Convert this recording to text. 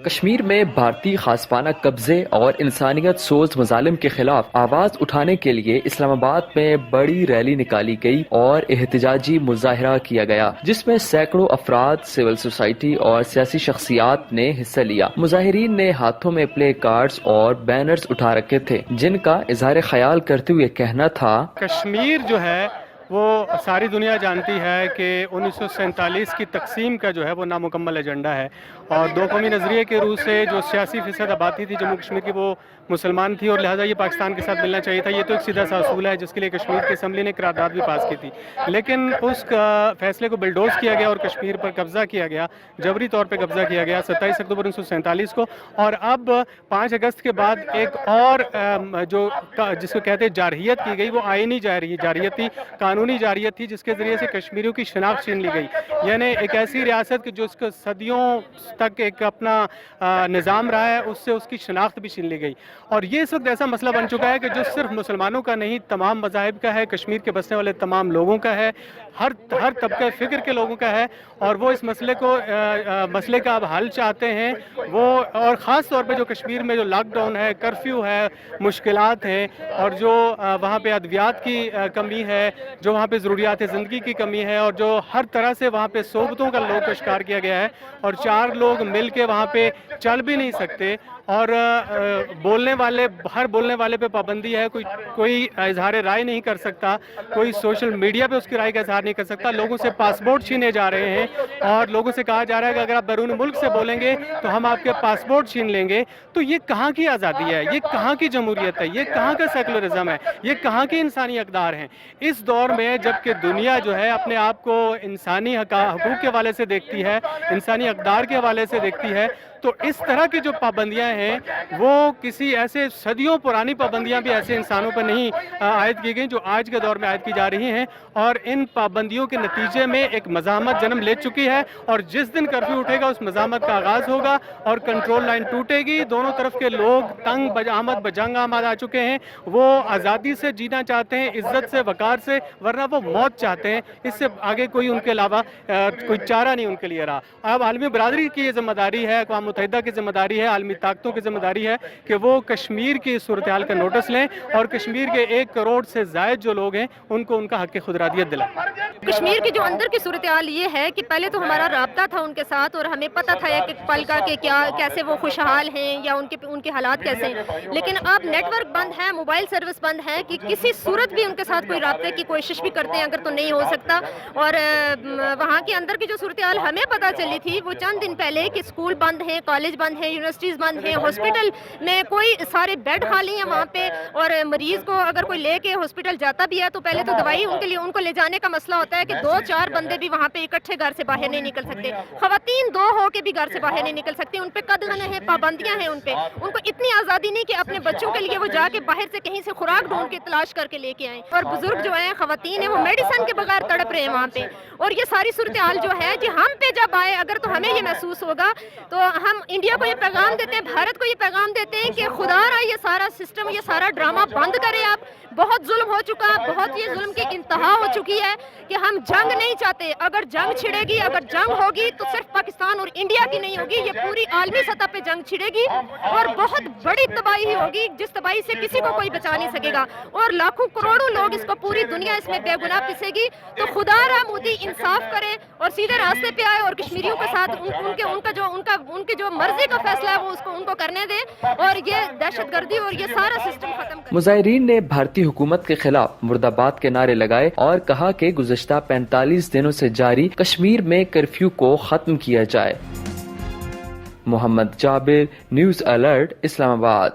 کشمیر میں بھارتی خاصپانہ قبضے اور انسانیت سوز مظالم کے خلاف آواز اٹھانے کے لیے اسلام آباد میں بڑی ریلی نکالی گئی اور احتجاجی مظاہرہ کیا گیا، جس میں سینکڑوں افراد، سول سوسائٹی اور سیاسی شخصیات نے حصہ لیا۔ مظاہرین نے ہاتھوں میں پلے کارڈز اور بینرز اٹھا رکھے تھے جن کا اظہار خیال کرتے ہوئے کہنا تھا، کشمیر جو ہے وہ ساری دنیا جانتی ہے کہ 1947 کی تقسیم کا جو ہے وہ نامکمل ایجنڈا ہے، اور دو قومی نظریے کے روح سے جو 86% آبادی تھی جموں کشمیر کی وہ مسلمان تھی، اور لہٰذا یہ پاکستان کے ساتھ ملنا چاہیے تھا۔ یہ تو ایک سیدھا سا اصول ہے جس کے لیے کشمیر کی اسمبلی نے قرارداد بھی پاس کی تھی، لیکن اس فیصلے کو بلڈوز کیا گیا اور کشمیر پر قبضہ کیا گیا، جبری طور پہ قبضہ کیا گیا 27 اکتوبر 1947 کو، اور اب 5 اگست کے بعد ایک اور جو جس کو کہتے ہیں جارحیت کی گئی، وہ آئینی جارحیت تھی، قانونی جارحیت تھی، جس کے ذریعے سے کشمیریوں کی شناخت چھین لی گئی۔ یعنی ایک ایسی ریاست کہ جو اس کو صدیوں تک ایک اپنا نظام رہا ہے، اس سے اس کی شناخت بھی چھین لی گئی، اور یہ اس وقت ایسا مسئلہ بن چکا ہے کہ جو صرف مسلمانوں کا نہیں، تمام مذاہب کا ہے، کشمیر کے بسنے والے تمام لوگوں کا ہے، ہر طبقہ فکر کے لوگوں کا ہے، اور وہ اس مسئلے کا اب حل چاہتے ہیں وہ، اور خاص طور پہ جو کشمیر میں جو لاک ڈاؤن ہے، کرفیو ہے، مشکلات ہیں، اور جو وہاں پہ ادویات کی کمی ہے، جو وہاں پہ ضروریات زندگی کی کمی ہے، اور جو ہر طرح سے وہاں پہ صحبتوں کا لوگ کا شکار کیا گیا ہے، اور 4 لوگ مل کے وہاں پہ چل بھی نہیں سکتے، اور ہر بولنے والے پہ پابندی ہے، کوئی اظہار رائے نہیں کر سکتا، کوئی سوشل میڈیا پہ اس کی رائے کا اظہار نہیں کر سکتا، لوگوں سے پاسپورٹ چھینے جا رہے ہیں، اور لوگوں سے کہا جا رہا ہے کہ اگر آپ بیرون ملک سے بولیں گے تو ہم آپ کے پاسپورٹ چھین لیں گے۔ تو یہ کہاں کی آزادی ہے؟ یہ کہاں کی جمہوریت ہے؟ یہ کہاں کا سیکولرزم ہے؟ یہ کہاں کے انسانی اقدار ہیں؟ اس دور میں جب کہ دنیا جو ہے اپنے آپ کو انسانی حقوق کے حوالے سے دیکھتی ہے، انسانی اقدار کے حوالے سے دیکھتی ہے، تو اس طرح کی جو پابندیاں ہیں وہ کسی ایسے صدیوں پرانی پابندیاں بھی ایسے انسانوں پر نہیں عائد کی گئیں جو آج کے دور میں عائد کی جا رہی ہیں، اور ان پابندیوں کے نتیجے میں ایک مزاحمت جنم لے چکی ہے، اور جس دن کرفیو اٹھے گا اس مزاحمت کا آغاز ہوگا اور کنٹرول لائن ٹوٹے گی۔ دونوں طرف کے لوگ تنگ بجنگ آمد آ چکے ہیں، وہ آزادی سے جینا چاہتے ہیں، عزت سے، وقار سے، ورنہ وہ موت چاہتے ہیں۔ اس سے آگے کوئی ان کے علاوہ کوئی چارہ نہیں ان کے لیے رہا۔ اب عالمی برادری کی یہ ذمہ داری ہے، اقوام متحدہ کی ذمہ داری ہے، عالمی طاقتوں کی ذمہ داری ہے کہ وہ کشمیر کی صورتحال کا نوٹس لیں اور کشمیر کے 1 کروڑ سے زائد جو لوگ ہیں ان کو ان کا حق خودارادیت دلائیں۔ کشمیر کی جو اندر کی صورتحال یہ ہے کہ پہلے تو ہمارا رابطہ تھا ان کے ساتھ، اور ہمیں پتہ تھا کہ پل کا کہ کیسے وہ خوشحال ہیں یا ان کے حالات کیسے ہیں، لیکن اب نیٹ ورک بند ہے، موبائل سروس بند ہے، کہ کسی صورت بھی ان کے ساتھ کوئی رابطے کی کوشش بھی کرتے ہیں اگر تو نہیں ہو سکتا۔ اور وہاں کے اندر کی جو صورتحال ہمیں پتہ چلی تھی وہ چند دن پہلے کہ اسکول بند ہیں، کالج بند ہیں، یونیورسٹیز بند ہیں، ہاسپٹل میں کوئی سارے بیڈ خالی ہیں وہاں پہ، اور مریض کو اگر کوئی لے کے ہاسپٹل جاتا بھی ہے تو پہلے تو دوائی ان کو لے جانے کا مسئلہ ہوتا ہے کہ 2-4 بندے بھی وہاں پہ اکٹھے گھر سے باہر نہیں نکل سکتے، خواتین 2 ہو کے بھی گھر سے باہر نہیں نکل سکتے، ان پہ قدغن ہیں، پابندیاں ہیں، ان کو اتنی آزادی نہیں کہ اپنے بچوں کے لیے وہ جا کے باہر سے کہیں سے خوراک ڈھونڈ کے تلاش کر کے لے کے آئیں، اور بزرگ جو ہیں، خواتین ہیں، وہ میڈیسن کے بغیر تڑپ رہے ہیں وہاں پہ۔ اور یہ ساری صورتحال جو ہے کہ ہم پہ جب آئے اگر تو ہمیں یہ محسوس ہوگا تو ہم انڈیا کو یہ پیغام دیتے ہیں، بھارت کو یہ پیغام دیتے ہیں کہ خدا را یہ سارا سسٹم، یہ سارا ڈرامہ بند کرے آپ، بہت ظلم ہو چکا، بہت یہ ظلم کی انتہا ہو چکی ہے کہ ہم جنگ نہیں چاہتے۔ اگر جنگ چھڑے گی، اگر جنگ ہوگی تو صرف پاکستان اور انڈیا کی نہیں ہوگی، یہ پوری عالمی سطح پہ جنگ چھڑے گی اور بہت بڑی تباہی ہوگی جس تباہی سے کسی کو کوئی بچا نہیں سکے گا، اور لاکھوں کروڑوں لوگ اس کو، پوری دنیا اس میں بے گناہ پسے گی۔ تو خدا را مودی انصاف کرے اور سیدھے راستے پہ آئے اور کشمیریوں کے ساتھ ان کی جو مرضی کا فیصلہ ہے وہ ان کو کرنے دے، اور یہ دہشت گردی اور یہ سارا سسٹم ختم کرے۔ مظاہرین نے بھارتی حکومت کے خلاف مرد آباد کے نعرے لگائے اور کہا کہ گزشتہ 45 دنوں سے جاری کشمیر میں کرفیو کو ختم کیا جائے۔ محمد جابر، نیوز الرٹ، اسلام آباد۔